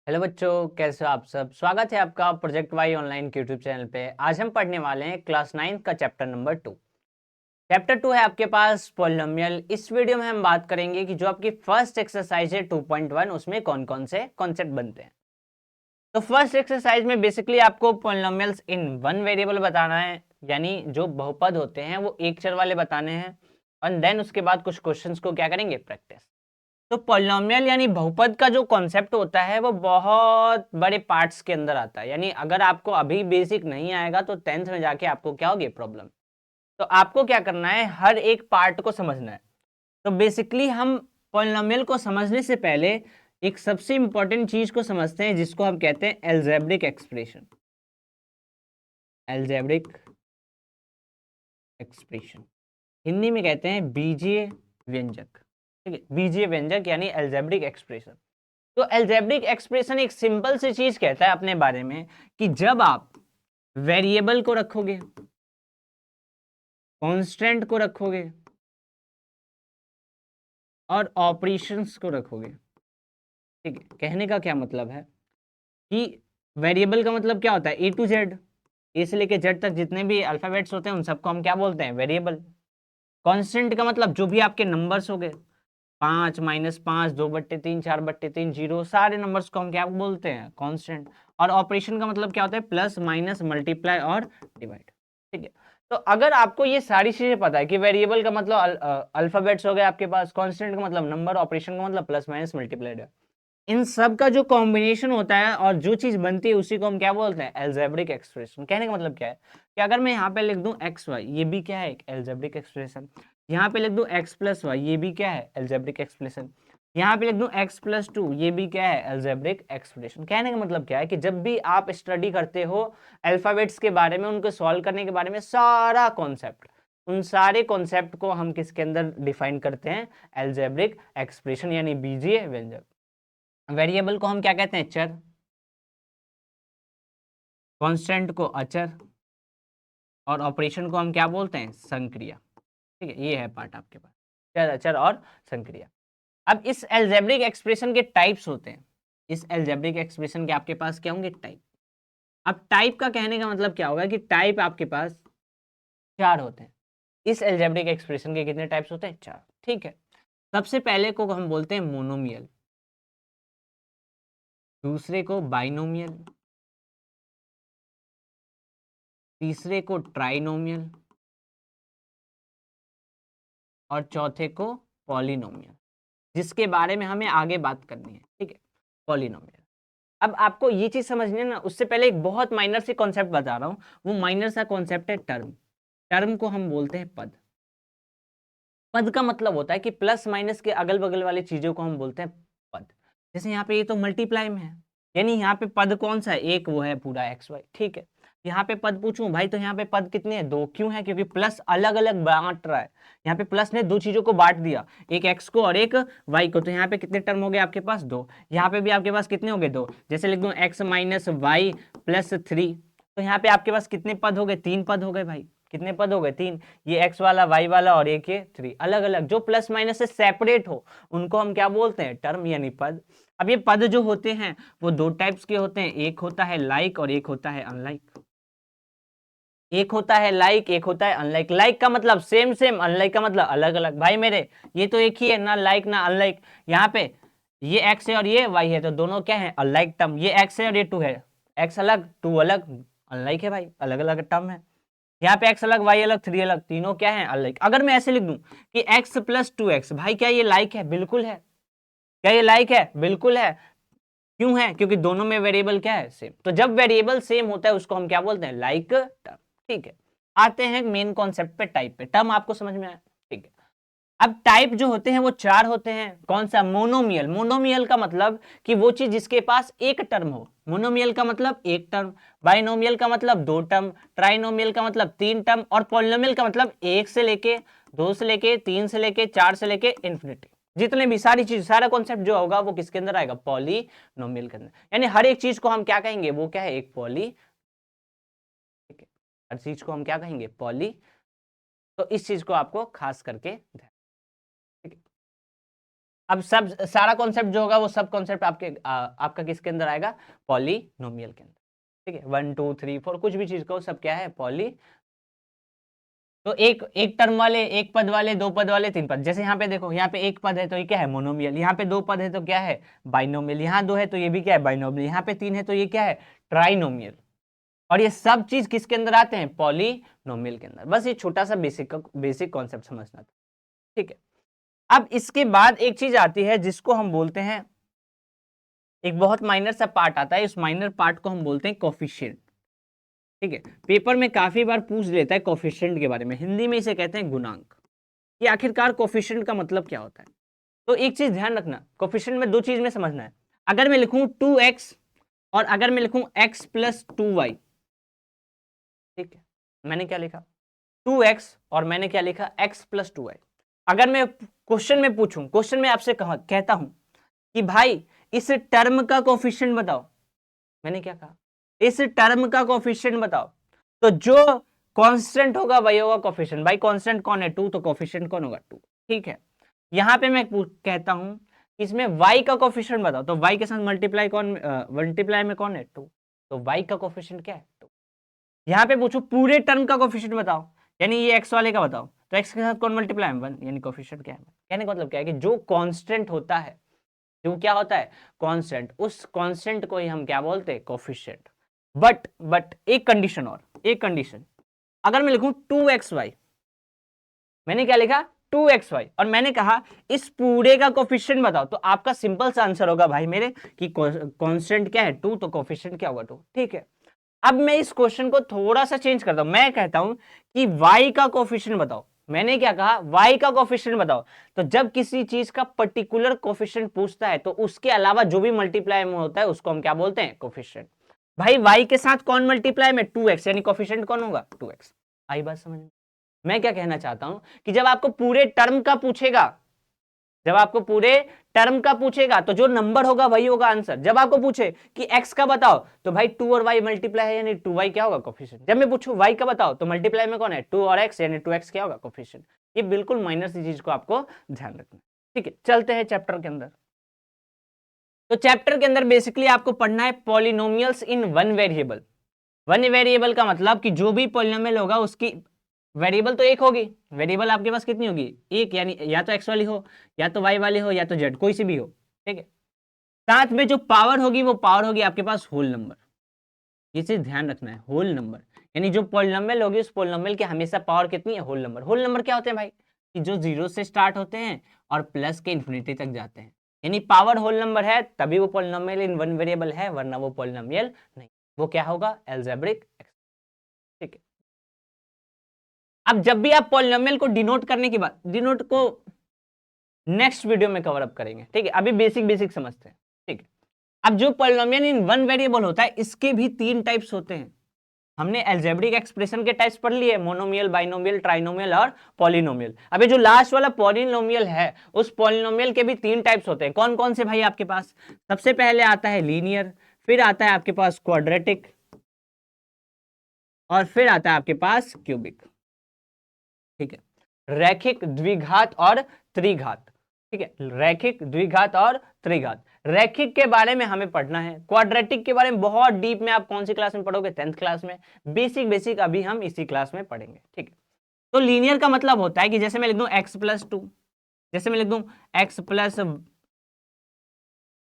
Hello बच्चों, कैसे हो आप सब। स्वागत है आपका प्रोजेक्ट वाई ऑनलाइन के यूट्यूब चैनल पे। आज हम पढ़ने वाले हैं क्लास 9 का चैप्टर नंबर 2। चैप्टर 2 है आपके पास पॉलिनोमियल। इस वीडियो में हम बात करेंगे कि जो आपकी फर्स्ट एक्सरसाइज है 2.1 उसमें कौन कौन से कॉन्सेप्ट बनते हैं। तो फर्स्ट एक्सरसाइज में बेसिकली आपको पॉलिनोमियल्स इन वन वेरिएबल बताना है, यानी जो बहुपद होते हैं वो एक चर वाले बताने हैं। और देन उसके बाद कुछ क्वेश्चंस को क्या करेंगे, प्रैक्टिस। तो पॉलिनोमियल यानी बहुपद का जो कॉन्सेप्ट होता है वो बहुत बड़े पार्ट्स के अंदर आता है, यानी अगर आपको अभी बेसिक नहीं आएगा तो 10th में जाके आपको क्या होगी, प्रॉब्लम। तो आपको क्या करना है, हर एक पार्ट को समझना है। तो बेसिकली हम पॉलिनोमियल को समझने से पहले एक सबसे इंपॉर्टेंट चीज को समझते हैं जिसको हम कहते हैं algebraic expression. Algebraic expression Hindi में कहते हैं बीजीय व्यंजक। ठीक है, बीजीय व्यंजक यानी एल्जेब्रिक एक्सप्रेशन। तो एल्जेब्रिक एक्सप्रेशन एक सिंपल सी चीज कहता है अपने बारे में कि जब आप वेरिएबल को रखोगे, कांस्टेंट को रखोगे और ऑपरेशंस को रखोगे। ठीक है, कहने का क्या मतलब है कि वेरिएबल का मतलब क्या होता है, ए टू जेड, ए से लेके जेड तक जितने भी अल्फाबेट्स होते हैं उन सबको हम क्या बोलते हैं, वेरिएबल। कांस्टेंट का मतलब जो भी आपके नंबर्स हो गए, 5, -5, 2/3, 4/3, 0, सारे नंबर्स को हम क्या बोलते हैं, कांस्टेंट। और ऑपरेशन का मतलब क्या होता है, प्लस माइनस मल्टीप्लाई और डिवाइड। ठीक है, तो अगर आपको ये सारी चीजें पता है कि वेरिएबल का मतलब अल्फाबेट्स हो गए आपके पास, कांस्टेंट का मतलब नंबर, ऑपरेशन का मतलब प्लस माइनस मल्टीप्लाइड, इन सब का जो कॉम्बिनेशन होता है और जो चीज बनती है उसी को हम क्या बोलते हैं, एल्जेब्रिक एक्सप्रेशन। कहने का मतलब क्या है कि अगर मैं यहाँ पे लिख दूं एक्स वाई, ये भी क्या है, एक एल्जेब्रिक एक्सप्रेशन। यहाँ पे लिख दूं एक्स प्लस वाई, ये भी क्या है, एल्जेब्रिक एक्सप्रेशन। यहाँ पे लिख दूं एक्स प्लस 2, ये भी क्या है, एल्जेब्रिक एक्सप्रेशन। कहने का मतलब क्या है कि जब भी आप स्टडी करते हो अल्फाबेट्स के बारे में, उनको सॉल्व करने के बारे में, सारा कॉन्सेप्ट, उन सारे कॉन्सेप्ट को हम किसके अंदर डिफाइन करते हैं, एल्जेब्रिक एक्सप्रेशन यानी बीजीय व्यंजक। वेरिएबल को हम क्या कहते हैं, चर। कांस्टेंट को अचर। और ऑपरेशन को हम क्या बोलते हैं, संक्रिया। ठीक है, ये है पार्ट आपके पास, चर, अचर और संक्रिया। अब इस एल्जेब्रिक एक्सप्रेशन के टाइप्स होते हैं। इस एल्जेब्रिक एक्सप्रेशन के आपके पास क्या होंगे, टाइप। अब टाइप का कहने का मतलब क्या होगा कि टाइप आपके पास चार होते हैं। इस एल्जेब्रिक एक्सप्रेशन के कितने टाइप्स होते हैं, चार। ठीक है, सबसे पहले को हम बोलते हैं मोनोमियल, दूसरे को बाइनोमियल, तीसरे को ट्राइनोमियल और चौथे को पॉलिनोमियल, जिसके बारे में हमें आगे बात करनी है। ठीक है, पॉलिनोमियल। अब आपको ये चीज समझनी है ना, उससे पहले एक बहुत माइनर सी कॉन्सेप्ट बता रहा हूं। वो माइनर सा कॉन्सेप्ट है टर्म। टर्म को हम बोलते हैं पद। पद का मतलब होता है कि प्लस माइनस के अगल बगल वाली चीजों को हम बोलते हैं पद। जैसे यहाँ पे ये तो मल्टीप्लाई में है, यानी यहाँ पे पद कौन सा है, एक, वो है पूरा एक्स वाई। ठीक है, यहाँ पे पद पूछूं भाई, तो यहाँ पे पद कितने हैं, दो। क्यों है, क्योंकि प्लस अलग अलग बांट रहा है। यहाँ पे प्लस ने दो चीजों को बांट दिया, एक एक्स को और एक वाई को। तो यहाँ पे कितने टर्म हो गए आपके पास, दो। यहाँ पे भी आपके पास कितने हो गए, दो। जैसे लिख दूं एक्स माइनस वाई प्लस 3, तो यहाँ पे आपके पास कितने पद हो गए, तीन पद हो गए भाई। कितने पद हो गए, तीन। ये एक्स वाला, वाई वाला और एक ये थ्री, अलग अलग जो प्लस माइनस से सेपरेट हो उनको हम क्या बोलते हैं, टर्म यानी पद। अब ये पद जो होते हैं वो दो टाइप्स के होते हैं, एक होता है लाइक और एक होता है अनलाइक। एक होता है लाइक, एक होता है अनलाइक। लाइक का मतलब सेम सेम, अनलाइक का मतलब अलग अलग। भाई मेरे, ये तो एक ही है ना, लाइक ना अनलाइक। यहाँ पे ये एक्स है और ये वाई है, तो दोनों क्या है, अनलाइक टर्म। ये एक्स है और ये टू है, एक्स अलग टू अलग, अनलाइक है भाई, अलग अलग टर्म है। यहाँ पे एक्स अलग, वाई अलग, थ्री अलग, तीनों क्या है, अनलाइक। अगर मैं ऐसे लिख दूं कि एक्स प्लस 2x, भाई क्या ये लाइक है, बिल्कुल है। क्या ये लाइक है, बिल्कुल है। क्यों है, क्योंकि दोनों में वेरिएबल क्या है, सेम। तो जब वेरिएबल सेम होता है उसको हम क्या बोलते हैं, लाइक टर्म। ठीक है, आते हैं मेन कॉन्सेप्ट पे, टाइप पे। टर्म आपको समझ में आया, ठीक है। अब टाइप जो होते हैं वो चार होते हैं। कौन सा, मोनोमियल। मोनोमियल का मतलब कि वो चीज जिसके पास एक टर्म हो। मोनोमियल का मतलब एक टर्म। बाइनोमियल का मतलब दो टर्म। ट्राइनोमियल का मतलब तीन टर्म। और पॉलिनोमियल का मतलब एक से लेके, दो से लेके, तीन से लेके, चार से लेके इन्फिनिटी। जितने भी सारी चीज, सारा कॉन्सेप्ट जो होगा वो किसके अंदर आएगा, पॉलिनोमियल के अंदर। यानी हर एक चीज को हम क्या कहेंगे, वो क्या है, एक पॉली। ठीक है, हर चीज को हम क्या कहेंगे, पॉली। तो इस चीज को आपको खास करके ध्यान, ठीक है। अब सब सारा कॉन्सेप्ट जो होगा वो सब कॉन्सेप्ट आपका किसके अंदर आएगा, पॉलिनोमियल के अंदर, ठीक है। 1 2 3 4 कुछ भी चीज को सब क्या है, पॉली। तो एक टर्म वाले, एक पद वाले, दो पद वाले, तीन पद, जैसे यहाँ पे देखो, यहाँ पे एक पद है तो ये क्या है, मोनोमियल, यहाँ पे दो पद है तो क्या है, बाइनोमियल, यहाँ दो है तो ये भी क्या है, बाइनोमियल, यहाँ पे तीन है तो ये क्या है, ट्राइनोमियल। और ये सब चीज किसके अंदर आते हैं, पॉलिनोमियल के अंदर। बस ये छोटा सा बेसिक कॉन्सेप्ट समझना था, ठीक है। अब इसके बाद एक चीज आती है जिसको हम बोलते हैं, एक बहुत माइनर सा पार्ट आता है, इस माइनर पार्ट को हम बोलते हैं कोफिशिएंट, ठीक है। पेपर में काफी बार पूछ लेता है कोफिशिएंट के बारे में, हिंदी में इसे कहते हैं गुणांक। कि आखिरकार कोफिशिएंट का मतलब क्या होता है। तो एक चीज ध्यान रखना, कोफिशिएंट में दो चीज में समझना है। अगर मैं लिखूं 2x और अगर मैं लिखूं x प्लस 2y, ठीक है, मैंने क्या लिखा 2x और मैंने क्या लिखा x प्लस 2y। अगर मैं क्वेश्चन में पूछूं, क्वेश्चन में आपसे कहता हूं कि भाई इस टर्म का कोफिशिएंट बताओ, मैंने क्या कहा, इस टर्म का कोफिशिएंट बताओ, तो जो कांस्टेंट होगा वही होगा कोफिशिएंट। भाई कांस्टेंट कौन है, 2, तो कोफिशिएंट कौन होगा, 2, ठीक है। यहां पे मैं कहता हूं इसमें y का कोफिशिएंट बताओ, तो y के साथ मल्टीप्लाई में कौन है, 2, तो y का कोफिशिएंट क्या है, 2। यहां पे पूछो पूरे टर्म का कोफिशिएंट बताओ, यानी ये x वाले का बताओ, तो x के साथ कौन मल्टीप्लाई है, 1, यानी कोफिशिएंट क्या है। कहने का मतलब क्या है कि जो कांस्टेंट होता है, जो क्या होता है कांस्टेंट, उस कांस्टेंट को ही हम क्या बोलते हैं, कोफिशिएंट। बट एक कंडीशन, और एक कंडीशन, अगर मैं लिखूं 2xy, मैंने क्या लिखा 2xy, और मैंने कहा इस पूरे का कोफिशिएंट बताओ, तो आपका सिंपल सा आंसर होगा भाई मेरे कि कांस्टेंट क्या है, 2, तो कोफिशिएंट क्या होगा, 2, ठीक है। अब मैं इस क्वेश्चन को थोड़ा सा चेंज करता हूं, मैं कहता हूं कि y का कोफिशिएंट बताओ। मैंने क्या कहा, y का कोफिशिएंट बताओ। तो जब किसी चीज का पर्टिकुलर कोफिशिएंट पूछता है तो उसके अलावा जो भी मल्टीप्लाई में होता है उसको हम क्या बोलते हैं, कोफिशिएंट। भाई y के साथ कौन मल्टीप्लाई में, 2x, यानी कोफिशिएंट कौन होगा, 2x। आई बात समझ में। मैं क्या कहना चाहता हूं कि जब आपको पूरे टर्म का पूछेगा, जब आपको पूरे टर्म का पूछेगा तो जो नंबर होगा वही होगा आंसर। जब आपको पूछे कि x का बताओ, तो भाई 2 और y मल्टीप्लाई है, यानी 2y क्या होगा, कोफिशिएंट। जब मैं पूछूं y का बताओ, तो मल्टीप्लाई में कौन है, 2 और x, यानी 2x क्या होगा, कोफिशिएंट। ये बिल्कुल माइनर सी चीज को आपको ध्यान रखना, ठीक है। चलते हैं चैप्टर के अंदर। तो चैप्टर के अंदर बेसिकली आपको पढ़ना है polynomials in one variable. One variable का मतलब कि जो भी पॉलिनोमियल होगा उसकी वेरिएबल तो एक होगी। वेरिएबल आपके पास कितनी होगी, एक, यानी या तो x वाली हो, या तो y वाली हो, या तो z, कोई सी भी हो, ठीक है। साथ में जो पावर होगी वो पावर होगी आपके पास होल नंबर। ये चीज ध्यान रखना है, होल नंबर, यानी जो पॉलिनोमियल होगी उस पॉलिनोमियल की हमेशा पावर कितनी है, होल नंबर। होल नंबर क्या होते हैं भाई, कि जो 0 से स्टार्ट होते हैं और प्लस के इन्फिनिटी तक जाते हैं, यानी पावर होल नंबर है तभी वो पॉलिनोमियल इन वन वेरिएबल है, वरना वो पॉलिनोमियल नहीं। वो क्या होगा, एल्जेब्रिक, ठीक है। अब जब भी आप पॉलिनोमियल को डिनोट करने की बात, डिनोट को नेक्स्ट वीडियो में कवर अप करेंगे, ठीक है। अभी बेसिक समझते हैं, ठीक है। अब जो पॉलिनोमियल इन वन वेरिएबल होता है इसके भी 3 टाइप्स होते हैं। हमने अलजेब्रिक एक्सप्रेशन के टाइप्स पढ़ लिए, मोनोमियल, बाइनोमियल, ट्राइनोमियल और पॉलिनोमियल। अभी जो लास्ट वाला पॉलिनोमियल है, उस पॉलिनोमियल के भी 3 टाइप्स होते हैं। कौन कौन से भाई आपके पास, सबसे पहले आता है लीनियर, फिर आता है आपके पास क्वाड्रेटिक, और फिर आता है आपके पास क्यूबिक, ठीक है। रैखिक, द्विघात और त्रिघात, ठीक है। रैखिक, द्विघात और त्रिघात। रैखिक के बारे में हमें पढ़ना है, क्वाड्रेटिक के बारे में बहुत डीप में आप कौन सी क्लास में पढ़ोगे, 10th क्लास में। बेसिक अभी हम इसी क्लास में पढ़ेंगे, ठीक है। तो लीनियर का मतलब होता है कि जैसे मैं लिख दूं x प्लस 2, जैसे मैं लिख दूं x प्लस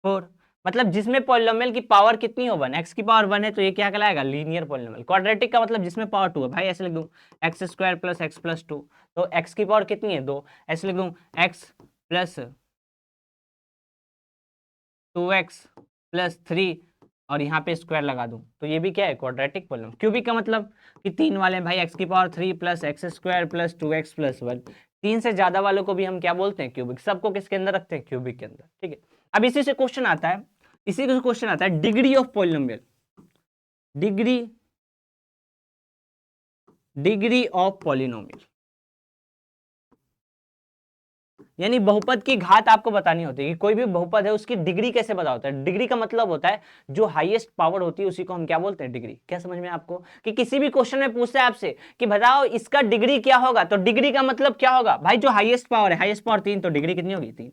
4, मतलब जिसमें पॉलिनोमियल की पावर कितनी हो 1, x की पावर 1 है तो ये क्या कहलाएगा, लीनियर पॉलिनोमियल। क्वाड्रेटिक का मतलब जिसमें पावर 2 है, भाई ऐसे लिख दूं x square plus x plus 2, तो x की पावर कितनी है, 2, ऐसे लिख दूं x प्लस 2x प्लस 3 और यहाँ पे स्क्वायर लगा दूं, तो ये भी क्या है, क्वाड्रेटिक पॉलिनोमियल। क्यूबिक का मतलब कि 3 वाले हैं भाई, x की power 3 plus x square plus 2x plus 1, 3 से ज्यादा वालों को भी हम क्या बोलते हैं, क्यूबिक। सबको किसके अंदर रखते हैं, क्यूबिक के अंदर, ठीक है। अब इसी से क्वेश्चन आता है, इसी से क्वेश्चन आता है degree of polynomial, degree of polynomial, यानी बहुपद की घात आपको बतानी होती है कि कोई भी बहुपद है उसकी डिग्री कैसे पता होता है। डिग्री का मतलब होता है जो हाईएस्ट पावर होती है उसी को हम क्या बोलते हैं, डिग्री। क्या समझ में आपको, कि किसी भी क्वेश्चन में पूछता है आपसे कि बताओ इसका डिग्री क्या होगा, तो डिग्री का मतलब क्या होगा भाई, जो हाईएस्ट पावर है, हाईएस्ट पावर 3, तो डिग्री कितनी होगी, 3।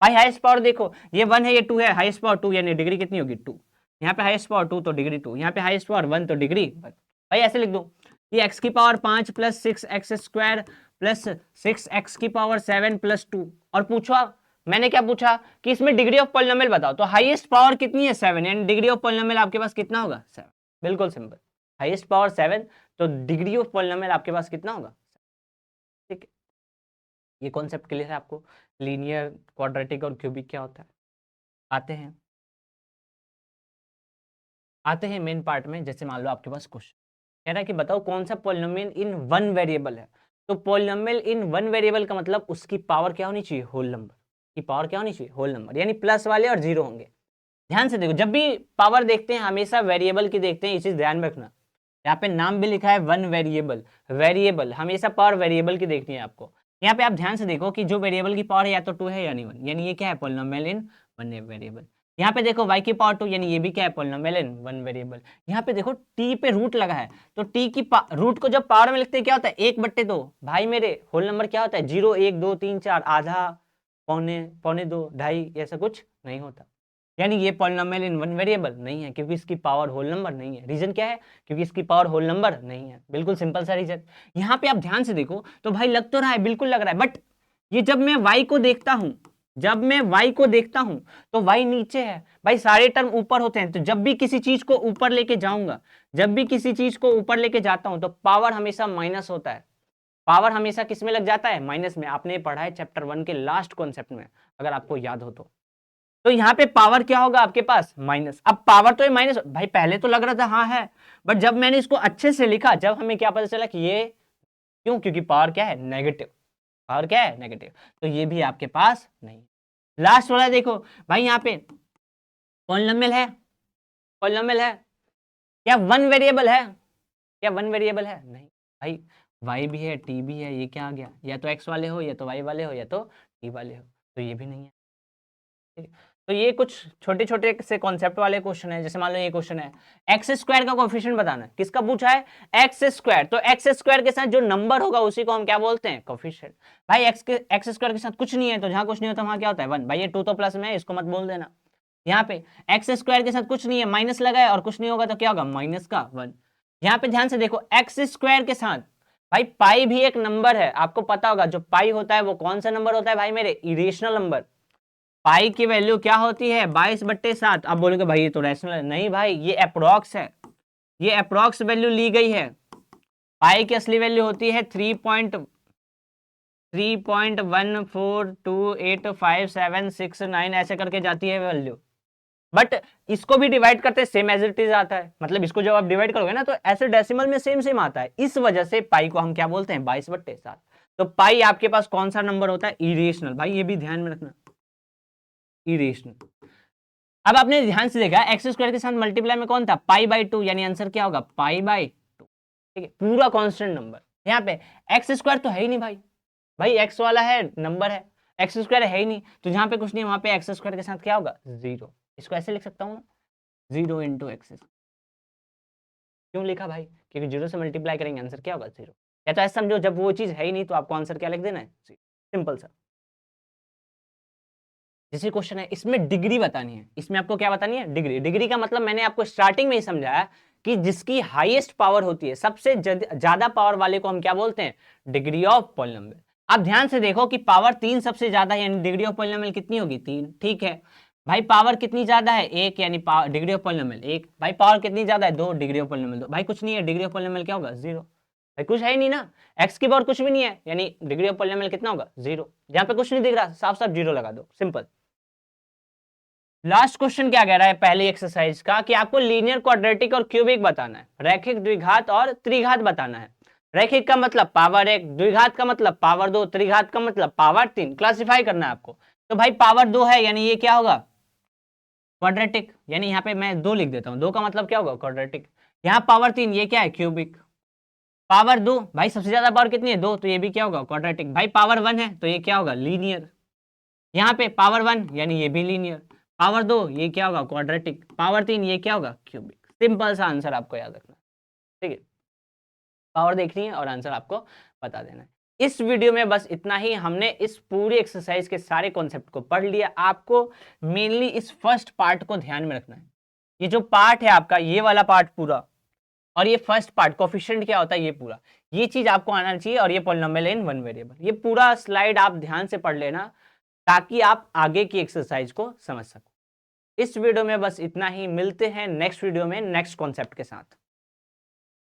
भाई हाईएस्ट पावर देखो, ये 1 है ये 2 है, हाईएस्ट पावर 2 यानी डिग्री कितनी होगी 2, यहाँ पे हाईएस्ट पावर 2 तो डिग्री 2, यहाँ पे हाईएस्ट पावर 1 तो डिग्री 1। भाई ऐसे लिख दो, ये x की power 5 plus 6x square plus 6x की पावर 7 प्लस 2, और पूछा मैंने क्या पूछा कि इसमें डिग्री ऑफ पॉलिनोमियल बताओ, तो हाईएस्ट पावर कितनी है 7, यानी डिग्री ऑफ पॉलिनोमियल आपके पास कितना होगा 7, बिल्कुल सिंपल, हाईएस्ट पावर 7 तो डिग्री ऑफ पॉलिनोमियल आपके पास कितना होगा, ठीक है। ये कॉन्सेप्ट क्लियर है आपको, लीनियर, क्वाड्रेटिक और क्यूबिक क्या होता है। आते हैं मेन पार्ट में। जैसे मान लो आपके पास क्वेश्चन कह रहा है कि बताओ कौन सा पॉलिनोमियल इन वन वेरिएबल है। तो पॉलिनोमियल इन वन वेरिएबल का मतलब उसकी पावर क्या होनी चाहिए, होल नंबर की पावर क्या होनी चाहिए, होल नंबर, यानी प्लस वाले और जीरो होंगे। ध्यान से देखो, जब भी पावर देखते हैं हमेशा वेरिएबल की देखते हैं, ये चीज ध्यान में रखना। यहाँ पे नाम भी लिखा है वन वेरिएबल, वेरिएबल हमेशा पावर वेरिएबल की देखनी है आपको। यहाँ पे आप ध्यान से देखो कि जो वेरिएबल की पावर है या तो 2 है यानी 1, यानी ये क्या है पॉलिनोमियल इन वन वेरिएबल। यहाँ पे देखो y की पावर 2 यानी ये भी क्या है पॉलिनोमियल इन वन वेरिएबल। यहाँ पे देखो t पे रूट लगा है, तो t की रूट को जब पावर में लिखते हैं क्या होता है 1/2। भाई मेरे होल नंबर क्या होता है 0 1 2 3 4, आधा, पौने, पौने 2, ढाई, ऐसा कुछ नहीं होता। यानी ये पॉलिनोमियल इन वन वेरिएबल नहीं है क्योंकि इसकी पावर होल नंबर नहीं है। रीजन क्या है, क्योंकि इसकी पावर होल नंबर नहीं है, बिल्कुल सिंपल सा रीजन। यहाँ पे आप ध्यान से देखो तो भाई लग तो रहा है, बिल्कुल लग रहा है, बट ये जब मैं y को देखता हूं, जब मैं y को देखता हूं तो y नीचे है। भाई सारे टर्म ऊपर होते हैं, तो जब भी किसी चीज को ऊपर लेके जाऊंगा, जब भी किसी चीज को ऊपर लेके जाता हूं तो पावर हमेशा माइनस होता है। पावर हमेशा किस में लग जाता है, माइनस में। आपने पढ़ा है चैप्टर 1 के लास्ट कॉन्सेप्ट में, अगर आपको याद हो तो यहाँ पे पावर क्या होगा आपके पास माइनस। अब पावर तो ये माइनस, भाई पहले तो लग रहा था हाँ है, बट जब मैंने इसको अच्छे से लिखा, जब हमें क्या पता चला कि ये क्यों, क्योंकि पावर क्या है नेगेटिव, पावर क्या है नेगेटिव, तो ये भी आपके पास नहीं। लास्ट वाला देखो भाई, यहाँ पे पॉलिनोमियल है, पॉलिनोमियल है क्या वन वेरिएबल है, क्या वन वेरिएबल है नहीं भाई, y भी है t भी है, ये क्या आ गया, या तो x वाले हो या तो y वाले हो या तो t वाले हो, तो ये भी नहीं है। ठीक है? तो ये कुछ छोटे छोटे से कॉन्सेप्ट वाले क्वेश्चन है। जैसे मान लो ये क्वेश्चन है एक्स स्क्वायर का कोफिशिएंट बताना है, किसका पूछा है एक्स स्क्वायर, तो एक्स स्क्वायर के साथ जो नंबर होगा उसी को हम क्या बोलते हैं कोफिशिएंट। भाई एक्स स्क्वायर के साथ कुछ नहीं है, तो जहां कुछ नहीं होता वहां क्या होता है 1। भाई ये 2 तो प्लस में है, इसको मत बोल देना। यहाँ पे एक्स स्क्वायर के साथ कुछ नहीं है, माइनस लगा है और कुछ नहीं होगा तो क्या होगा माइनस का 1। यहाँ पे ध्यान से देखो एक्स स्क्वायर के साथ भाई पाई भी एक नंबर है, आपको पता होगा जो पाई होता है वो कौन सा नंबर होता है भाई मेरे, इरेशनल नंबर। पाई की वैल्यू क्या होती है 22/7। आप बोलोगे भाई ये तो रैशनल है, नहीं भाई ये अप्रोक्स है, ये अप्रोक्स वैल्यू ली गई है। पाई की असली वैल्यू होती है 3.1428569 ऐसे करके जाती है वैल्यू। बट इसको भी डिवाइड करते सेम एज इट इज आता है, मतलब इसको जब आप डिवाइड करोगे ना तो ऐसे डेसिमल में सेम सेम आता है, इस वजह से पाई को हम क्या बोलते हैं 22/7। तो पाई आपके पास कौन सा नंबर होता है इरेशनल, भाई ये भी ध्यान में रखना, इरेशनल। अब आपने ध्यान से देखा एक्स स्क्वायर के साथ मल्टीप्लाई में कौन था पाई/2, यानी आंसर क्या होगा पाई/2। ठीक है, पूरा कांस्टेंट नंबर। यहाँ पे एक्स स्क्वायर तो है ही नहीं भाई, भाई एक्स वाला है नंबर है, एक्स स्क्वायर है ही नहीं, तो जहां पे कुछ नहीं वहां पे एक्स स्क्वायर के साथ क्या होगा 0। इसको ऐसे लिख सकता हूँ 0 × एक्स। क्यों लिखा भाई, क्योंकि 0 से मल्टीप्लाई करेंगे आंसर क्या होगा 0। या तो ऐसा समझो जब वो चीज है ही नहीं तो आपको आंसर क्या लिख देना है 0, सिंपल सा। जैसे क्वेश्चन है इसमें डिग्री बतानी है, इसमें आपको क्या बतानी है डिग्री। डिग्री का मतलब मैंने आपको स्टार्टिंग में ही समझाया कि जिसकी हाईएस्ट पावर होती है, सबसे ज्यादा पावर वाले को हम क्या बोलते हैं डिग्री ऑफ पॉलिनोमियल। अब ध्यान से देखो कि पावर 3 सबसे ज्यादा है, यानी डिग्री ऑफ पॉलिनोमियल कितनी होगी 3। ठीक है भाई, पावर कितनी ज्यादा है 1, यानी डिग्री ऑफ पॉलिनोमियल 1। भाई पावर कितनी ज्यादा है 2, डिग्री ऑफ पॉलिनोमियल 2। भाई कुछ नहीं है, डिग्री ऑफ पॉलिनोमियल क्या होगा 0। भाई कुछ है ही नहीं ना, एक्स की पावर कुछ भी नहीं है, यानी डिग्री ऑफ पॉलिनोमियल कितना होगा 0। जहां पे कुछ नहीं दिख रहा साफ साफ 0 लगा दो, सिंपल। लास्ट क्वेश्चन क्या कह रहा है पहली एक्सरसाइज का कि आपको लीनियर, क्वाड्रेटिक और क्यूबिक बताना है, रैखिक, द्विघात और त्रिघात बताना है। रैखिक का मतलब पावर 1, द्विघात का मतलब पावर 2, त्रिघात का मतलब पावर 3। क्लासिफाई करना है आपको। तो भाई पावर 2 है यानी ये क्या होगा क्वाड्रेटिक, यानी यहाँ पे मैं 2 लिख देता हूँ, 2 का मतलब क्या होगा क्वाड्रेटिक। यहाँ पावर 3 ये क्या है क्यूबिक। पावर 2 भाई सबसे ज्यादा पावर कितनी है 2, तो ये भी क्या होगा क्वाड्रेटिक। भाई पावर 1 है तो ये क्या होगा लीनियर। यहाँ पे पावर 1 यानी ये भी लीनियर। पावर 2 ये क्या होगा क्वाड्रेटिक। पावर 3 ये क्या होगा क्यूबिक। सिंपल सा आंसर आपको याद रखना, ठीक है। पावर देखनी है और आंसर आपको बता देना है। इस वीडियो में बस इतना ही। हमने इस पूरी एक्सरसाइज के सारे कॉन्सेप्ट को पढ़ लिया। आपको मेनली इस फर्स्ट पार्ट को ध्यान में रखना है। ये जो पार्ट है आपका, ये वाला पार्ट पूरा, और ये फर्स्ट पार्ट कोफिशिएंट क्या होता है, ये पूरा, ये चीज आपको आना चाहिए। और ये पॉलिनोमियल इन वन वेरिएबल, ये पूरा स्लाइड आप ध्यान से पढ़ लेना ताकि आप आगे की एक्सरसाइज को समझ सको। इस वीडियो में बस इतना ही। मिलते हैं नेक्स्ट वीडियो में नेक्स्ट कॉन्सेप्ट के साथ।